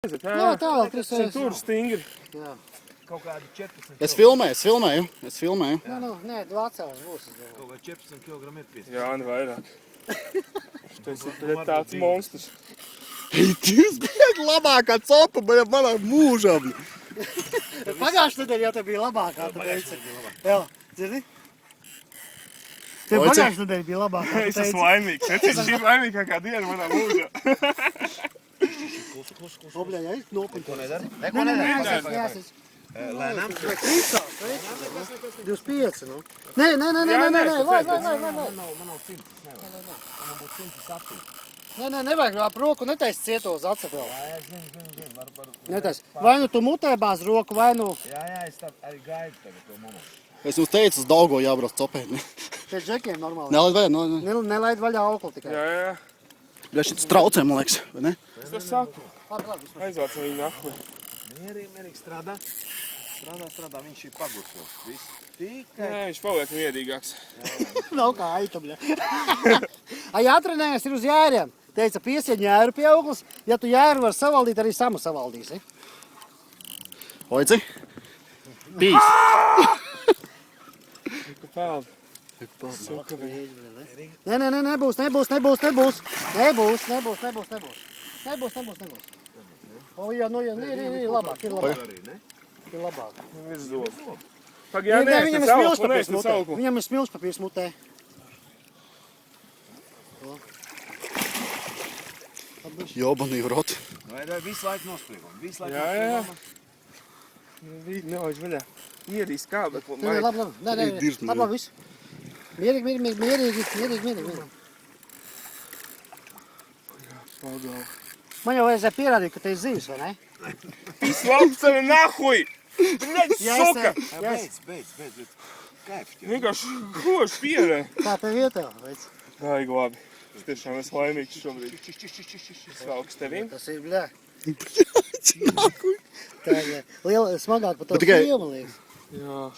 Jā, tā vēl 3 reizes. Tur stingri. Jā. Kaut kādi 14 Es filmēju. Nē, vecāks būs. Kaut kādi 14 kg ir 5. Jā, ne vairāk. Tas ir tāds monstrs. Tas bija labākā copa manā mūžam. Pagājušajā nedēļā jau te bija labākā. Jā, dzirdi? Tev Oici. pagājušajā nedēļā bija labākā. Es esmu laimīgs. Es esmu laimīgākā diena manā mūžā. Obļā, jā, nopietni. Ko nedara? Neko nedara. Jāsas. Lēnām. 25, nu. Nē, vai. Man nav 100. Man būtu 100 sapīt. Nē, nevajag ap roku netaist cieto uz acu vēl. Jā, es zinu. Netaist. Vai nu tu mutē bāz roku, vai nu... Jā, es tā arī gaidu tagad to momentu. Es jums teicu, uz Daugo jābrauc copēt. Pēc džekiem normāli. Nelaid vaļā, Nelaid vaļā aukli tikai. Jā. Bļa, šitas traucē, man liekas, vai ne? Es to saku. Labi. Aizvāc viņu nahu. Mierīgi strādā. Strādā, viņš ir pagursos. Viss. Tikai. Nē, viņš paliek mierīgāks. Nav kā aita, bļa. Ai, atrenējies ir uz jēriem. Teica, piesien jēru pie auglis. Ja tu jēru var savaldīt, arī samu savaldīsi. Oici? Pīs. Peld. Nē, nebūs. O, jā, nu, ir labāk. Ir labāk. Viss dos. Pag, jā, nē, Viņam tas ir augstu, nē, smilšpapīrs tas mutē. augstu. Viņam ir smilšpapīrs mutē. Jobanī vroti. Vai visu laiku nospļūgam? Jā. Nelaiž vaļā. Ierīs kā, bet Labi. Nē, labi, viss. Mierīgi. Man jau vajadzēja pierādīt, ka te ir zīves, vai ne? Viss labs tevi nahuj! Bļaļ, soka! Beidz. Kaipš. Vienkārši koši pierē. Kā tev vietā, veids? Baigi labi. Es tiešām esmu laimīgs šobrīd. Es valks tevīm. Tas ir, bļā. Tā ir liela, smagāk par to tikai- filmu, liekas. Jā.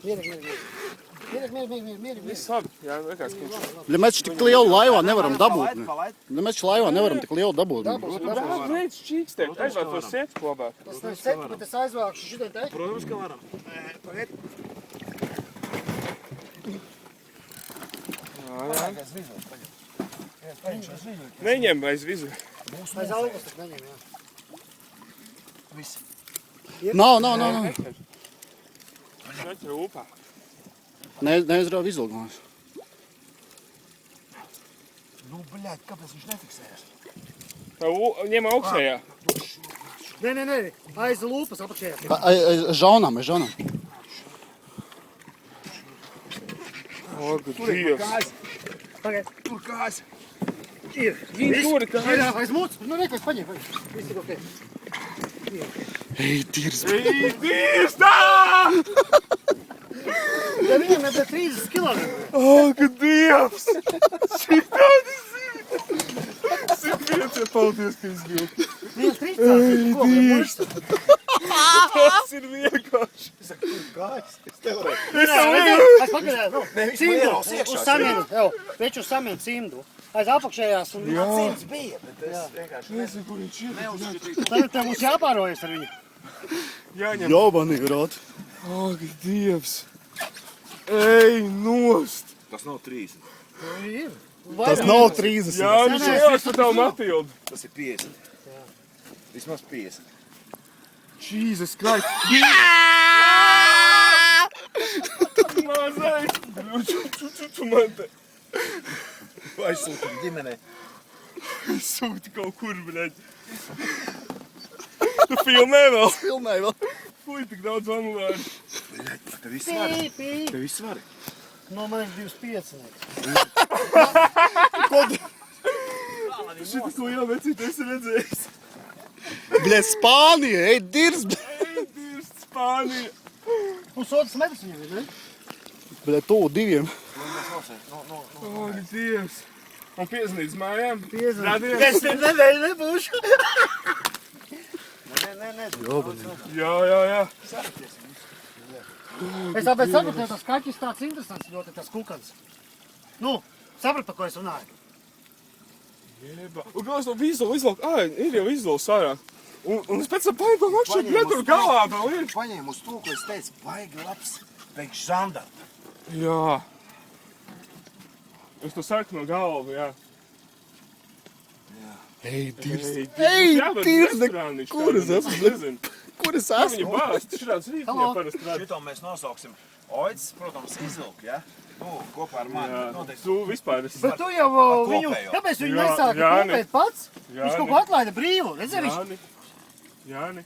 Mierīgi. Viss labi. Jā, liekas, ka viņš... Bļa, mēs tik lielu laivā nevaram dabūt. Bļa, mēs laivā nevaram tik lielu dabūt. Jā, veids čīkstēt. Aizvāt to sēdz klabāk. Tas nav seti, bet es aizvākšu šitai te. Protams, ka varam. Pagaid. Neņem aiz vizu. Aiz august tak neņem, jā. Viss. Nav. Šeit ir upā. Neizrauj izlūgumās. Nu, bļaļ, kāpēc viņš nefiksējas? Ņem augšējā. Nē, aiz lūpas apakšējā. Žaunam. Ak, Dievs. Pagaid. Tur kājas. Ir. Viņi tur kā. Ir aiz mūtas. Nu, nekas paņem. Viss ir ok. Ej, tīrs. Ej, Dievs, tā! Ja viņam ir 30 kilometri. Ak, Dievs! Šitādi zini! 105, paldies, ka izbildi. Viens trīscāks. Ko, muļš? Tas ir vienkārši. Kājas. Es tev Aiz pagaidām, nu. viņš Cimdu. ieros iekšā, Uz samienu. Jau, veču uz samienu cimdu. Aiz apakšējās un... Cimds bija, bet es vienkārši Nezinu, kur viņš ir. neuzskatīju. Tagad tev mums jāpārojas ar viņu. Jāņem. Jobanī vroti. Ak, Dievs. Ej, nost. Tas nav 30. Ir. Tas nav 30. Jā, viņš ir ieliks par tavu Matildu. Tas ir 50. Vismaz 50. Jesus Christ. Mazais. Tu man te. Aizsūtam ģimenei. Sūti kaut kur, bļaļ. Tu filmē vēl? Filmēju vēl. Fuj, tik daudz anulāri. Tev viss var. Pī. Tev viss var. No man ir 25. Šiti, ko jau vecīt esi redzējis. Bļa, Spānija, ej, dirs. Ej, Dievs, Spānija. Pusotras metras viņam ir, ne? Bļa, tu 2. Ak, Dievs. Un piezvanīts mājām? Piezvanīts. Radījums? Es te nedēļu nebūšu. Nē. Jā. Es tāpēc saku, tev tas kaķis tāds interesants ļoti, tas kukans. Nu, saprat, par ko es runāju. Jeba. Un kā es to vizolu izvalku? Ir jau izols ārā. Un es pēc tam paņēmu makšķi Paņēmu pietur uz galā vēl ir. Paņēmu uz to, ko es teicu, baigi labs. Priekš žanda. Jā. Es to saku no galva, jā. Ej, tīrs. Ej, kuras esmu? Nezinu. Kur es Kā esmu? viņi bāzt, šāds rītņā Halo. parasti rāda. Šito mēs nosauksim. Oids, protams, izvilk, ja? Nu, kopā ar mani. Jā, Noteikti. tu vispār esi. Bet tu jau viņu, kopējo. kāpēc viņu Jā, nesāki Jāni. kopēt pats? Viņš Jāni. kaut ko atlaida brīvu, redzēji viņš? Jāni.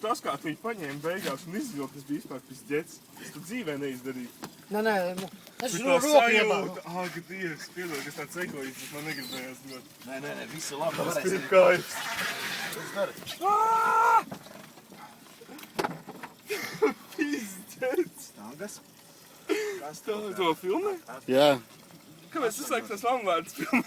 Tas, kā tu viņu paņēmi beigās un izvilki, tas bija vispār pizdzets. Es tu dzīvē neizdarīju. Nē, es Tu viņu tā roku iebāru. sajūta. Ak, Dievs, piedod, ka es tāds egoists, bet man negribējās dot. Nē, visi labi. Tas Varēsim. ir kājas. Tas dari. Pizdzets. Stangas. Kas To filmē? Jā. Kāpēc tu saki tas vārds filmē?